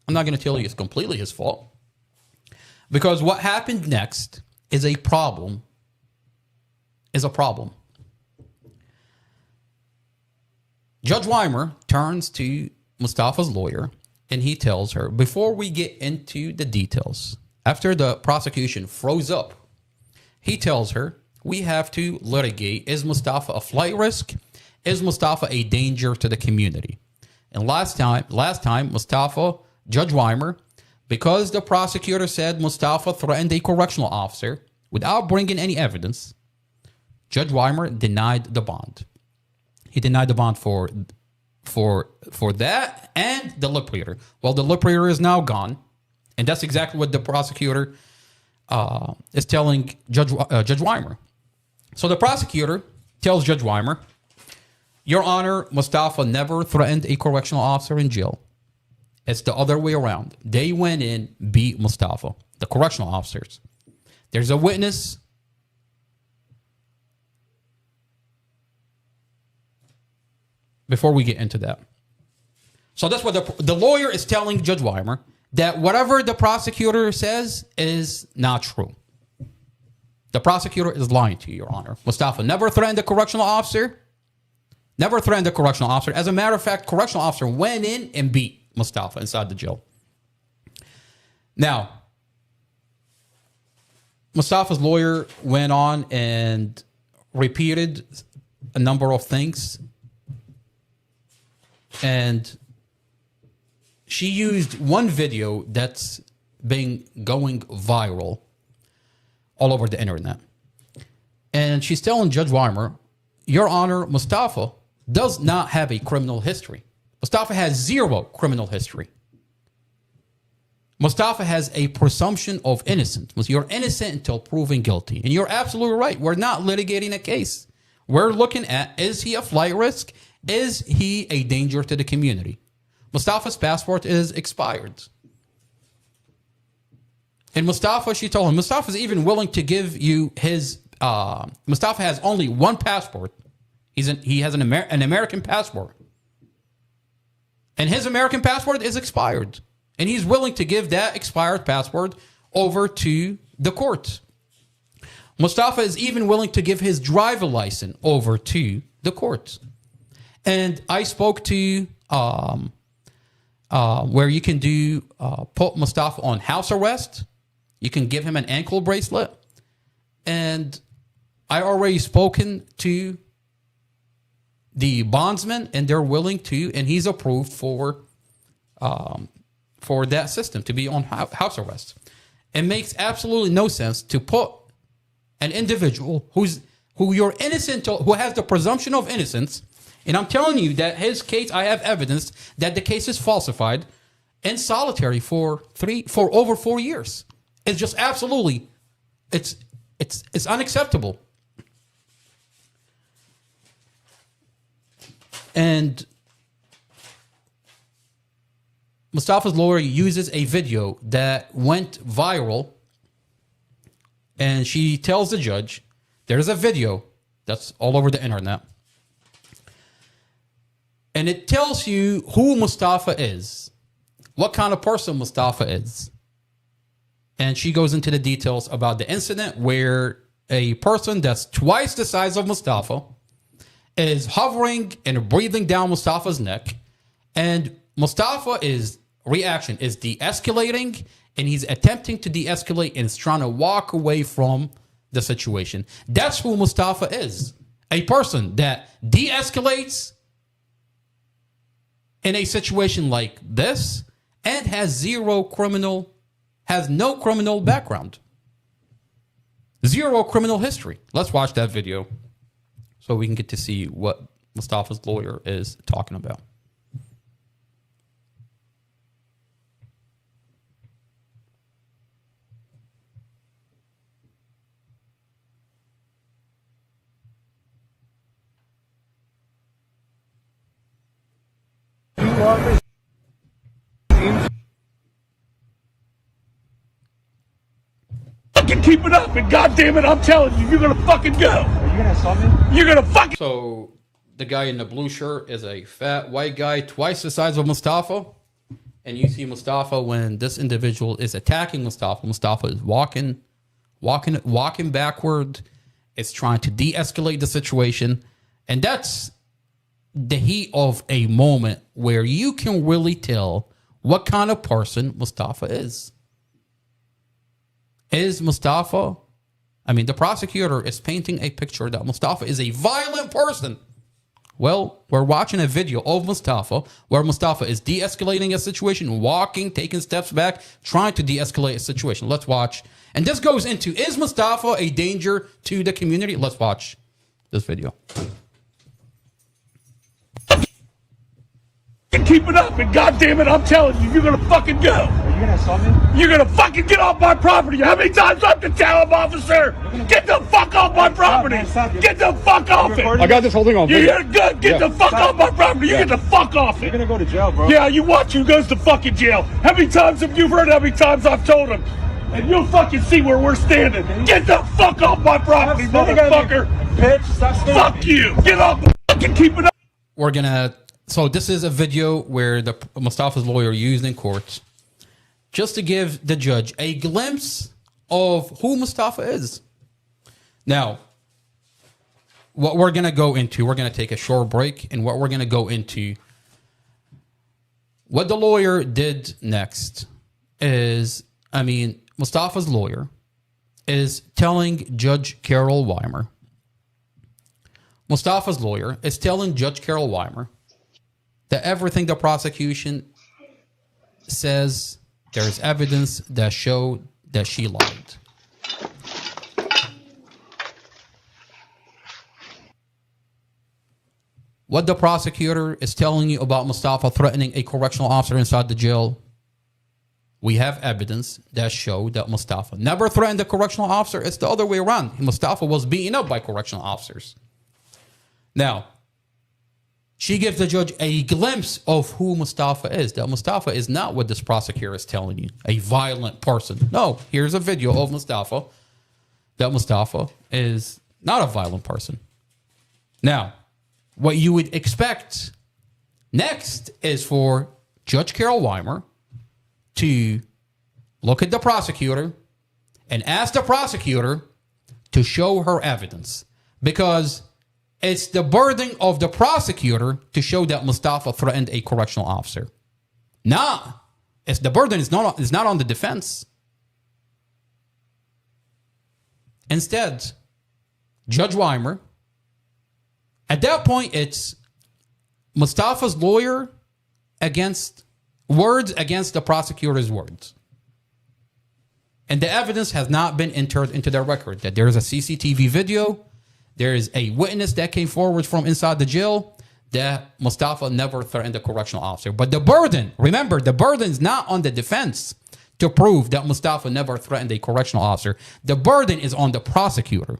I'm not going to tell you it's completely his fault. Because what happened next is a problem. Judge Weimer turns to Mustafa's lawyer and he tells her, before we get into the details, after the prosecution froze up, he tells her, we have to litigate, is Mustafa a flight risk? Is Mustafa a danger to the community? And last time, Mustafa, Judge Weimer, because the prosecutor said Mustafa threatened a correctional officer without bringing any evidence, Judge Weimer denied the bond. He denied the bond for that and the lip reader. Well, the lip reader is now gone, and that's exactly what the prosecutor is telling Judge Weimer. So the prosecutor tells Judge Weimer, Your Honor, Mustafa never threatened a correctional officer in jail. It's the other way around. They went in, beat Mustafa, the correctional officers. There's a witness. Before we get into that. So that's what the lawyer is telling Judge Weimer, that whatever the prosecutor says is not true. The prosecutor is lying to you, Your Honor. Mustafa never threatened a correctional officer. Never threatened a correctional officer. As a matter of fact, correctional officer went in and beat Mustafa inside the jail. Now, Mustafa's lawyer went on and repeated a number of things. And she used one video that's been going viral all over the internet. And she's telling Judge Weimer, Your Honor, Mustafa does not have a criminal history. Mustafa has zero criminal history. Mustafa has a presumption of innocence. You're innocent until proven guilty. And you're absolutely right. We're not litigating a case. We're looking at, is he a flight risk? Is he a danger to the community? Mustafa's passport is expired. And Mustafa, she told him, Mustafa's even willing to give you his, Mustafa has only one passport. He has an American passport. And his American passport is expired. And he's willing to give that expired passport over to the court. Mustafa is even willing to give his driver license over to the court. And I spoke to where you can do put Mustafa on house arrest. You can give him an ankle bracelet. And I already spoken to the bondsman, and they're willing to, and he's approved for that system to be on house arrest. It makes absolutely no sense to put an individual who you're innocent, who has the presumption of innocence. And I'm telling you that his case, I have evidence that the case is falsified, in solitary for over 4 years. It's just absolutely, it's unacceptable. And Mustafa's lawyer uses a video that went viral, and she tells the judge, there's a video that's all over the internet. And it tells you who Mustafa is, what kind of person Mustafa is. And she goes into the details about the incident where a person that's twice the size of Mustafa is hovering and breathing down Mustafa's neck. And Mustafa's reaction is de-escalating, and he's attempting to de-escalate and is trying to walk away from the situation. That's who Mustafa is. A person that de-escalates in a situation like this and has no criminal background. Zero criminal history. Let's watch that video so we can get to see what Mustafa's lawyer is talking about. Fucking keep it up, and goddamn it, I'm telling you, you're gonna fucking go. Are you gonna assault me? You're gonna fucking. So the guy in the blue shirt is a fat white guy, twice the size of Mustafa. And you see Mustafa when this individual is attacking Mustafa. Mustafa is walking backward. It's trying to de-escalate the situation. And that's the heat of a moment where you can really tell what kind of person Mustafa is. Is Mustafa, the prosecutor is painting a picture that Mustafa is a violent person. Well, we're watching a video of Mustafa where Mustafa is de-escalating a situation, walking, taking steps back, trying to de-escalate a situation. Let's watch. And this goes into, is Mustafa a danger to the community? Let's watch this video. keep it up, and goddamn it, I'm telling you, you're gonna fucking go. Are you gonna assault me? You're gonna fucking get off my property. How many times do I have to tell him, officer? Get the fuck off my property. Get the fuck off it. I got this whole thing on video. You're good. Get the fuck off my property. You get the fuck off it. You're gonna go to jail, bro. Yeah, you watch who goes to fucking jail. How many times have you heard how many times I've told him? And you'll fucking see where we're standing. Get the fuck off my property, motherfucker. Bitch, stop spinning. Fuck you. Get off the fucking keep it up. We're gonna. So this is a video where the Mustafa's lawyer used in court just to give the judge a glimpse of who Mustafa is. Now, what we're gonna go into, we're gonna take a short break, and what we're gonna go into, what the lawyer did next is, Mustafa's lawyer is telling Judge Carol Weimer. Mustafa's lawyer is telling Judge Carol Weimer that everything the prosecution says, there's evidence that show that she lied. What the prosecutor is telling you about Mustafa threatening a correctional officer inside the jail, we have evidence that show that Mustafa never threatened a correctional officer. It's the other way around. Mustafa was beaten up by correctional officers. Now, she gives the judge a glimpse of who Mustafa is. That Mustafa is not what this prosecutor is telling you, a violent person. No, here's a video of Mustafa. That Mustafa is not a violent person. Now, what you would expect next is for Judge Carol Weimer to look at the prosecutor and ask the prosecutor to show her evidence, because it's the burden of the prosecutor to show that Mustafa threatened a correctional officer. It's the burden is not on the defense. Instead, Judge Weimer, at that point, it's Mustafa's lawyer against the prosecutor's words. And the evidence has not been entered into the record. That there is a CCTV video. There is a witness that came forward from inside the jail that Mustafa never threatened a correctional officer. But the burden, remember, the burden is not on the defense to prove that Mustafa never threatened a correctional officer. The burden is on the prosecutor.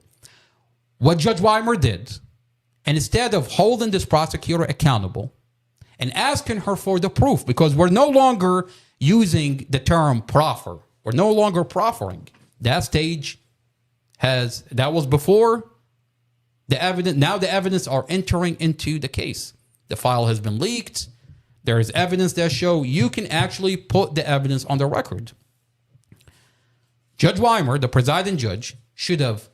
What Judge Weimer did, and instead of holding this prosecutor accountable and asking her for the proof, because we're no longer using the term proffer. We're no longer proffering. That stage that was before the evidence. Now the evidence are entering into the case. The file has been leaked. There is evidence that show you can actually put the evidence on the record. Judge Weimer, the presiding judge, should have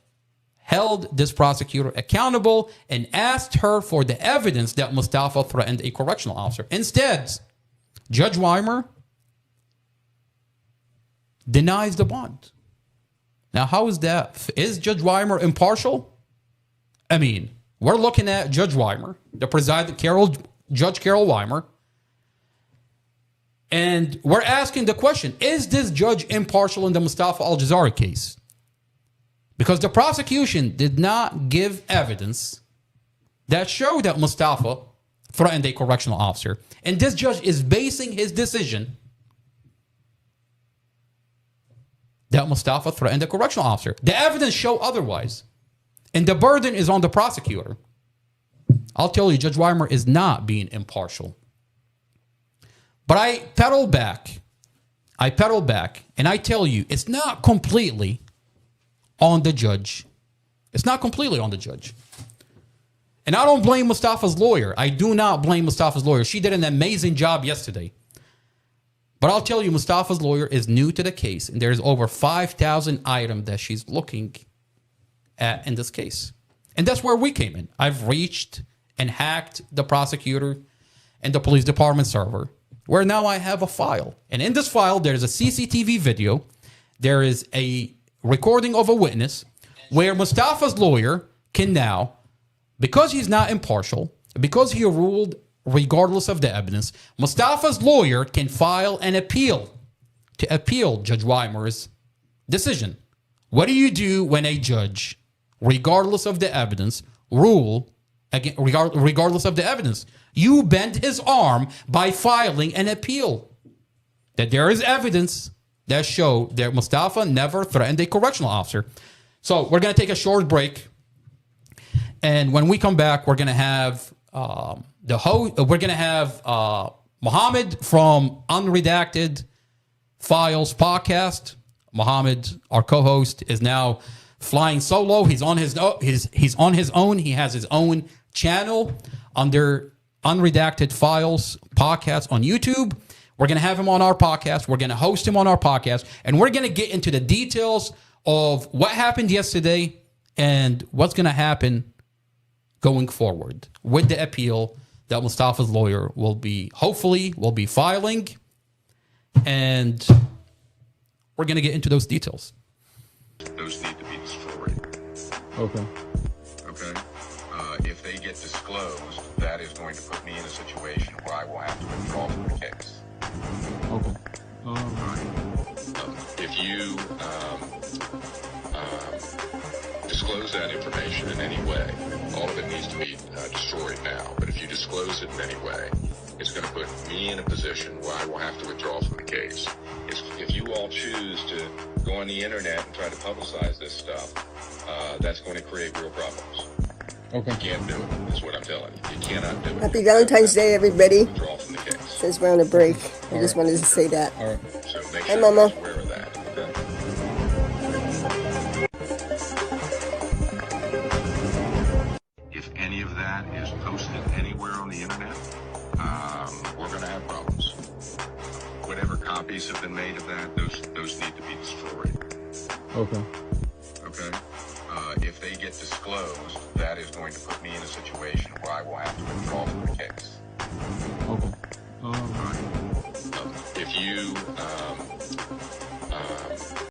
held this prosecutor accountable and asked her for the evidence that Mustafa threatened a correctional officer. Instead, Judge Weimer denies the bond. Now, how is that? Is Judge Weimer impartial? We're looking at Judge Weimer, the presiding Judge Carol Weimer, and we're asking the question, is this judge impartial in the Mustafa Al-Jaziri case? Because the prosecution did not give evidence that showed that Mustafa threatened a correctional officer. And this judge is basing his decision that Mustafa threatened a correctional officer. The evidence show otherwise. And the burden is on the prosecutor. I'll tell you, Judge Weimer is not being impartial. But I pedal back, and I tell you, it's not completely on the judge. It's not completely on the judge. And I don't blame Mustafa's lawyer. I do not blame Mustafa's lawyer. She did an amazing job yesterday. But I'll tell you, Mustafa's lawyer is new to the case, and there's over 5,000 items that she's looking at in this case. And that's where we came in. I've reached and hacked the prosecutor and the police department server, where now I have a file. And in this file, there's a CCTV video. There is a recording of a witness where Mustafa's lawyer can now, because he's not impartial, because he ruled regardless of the evidence, Mustafa's lawyer can file an appeal to appeal Judge Weimer's decision. What do you do when a judge, regardless of the evidence, rule again, regardless of the evidence. You bent his arm by filing an appeal. That there is evidence that show that Mustafa never threatened a correctional officer. So we're going to take a short break. And when we come back, we're going to have Mohammed from Unredacted Files podcast. Mohammed, our co-host, is now flying solo. He's on his own. He has his own channel under Unredacted Files podcast on YouTube. We're going to have him on our podcast. We're going to host him on our podcast. And we're going to get into the details of what happened yesterday and what's going to happen going forward with the appeal that Mustafa's lawyer will be filing. And we're going to get into those details. Those need to be destroyed. Okay. Okay? If they get disclosed, that is going to put me in a situation where I will have to withdraw from the case. Okay. If you disclose that information in any way, all of it needs to be destroyed now. But if you disclose it in any way, it's going to put me in a position where I will have to withdraw from the case. If you all choose to go on the internet and try to publicize this stuff, that's going to create real problems. Okay. You can't do it, is what I'm telling you. You cannot do it. Happy Valentine's Day, everybody. Withdraw from the case. Since we're on a break, I just wanted to say that. All right. So make Hi, sure Mama. you're aware of that. Okay? If any of that is posted anywhere on the internet, we're going to have problems. Whatever copies have been made of that, those need to be destroyed. Okay. Okay? If they get disclosed, that is going to put me in a situation where I will have to withdraw from the case. Okay. If you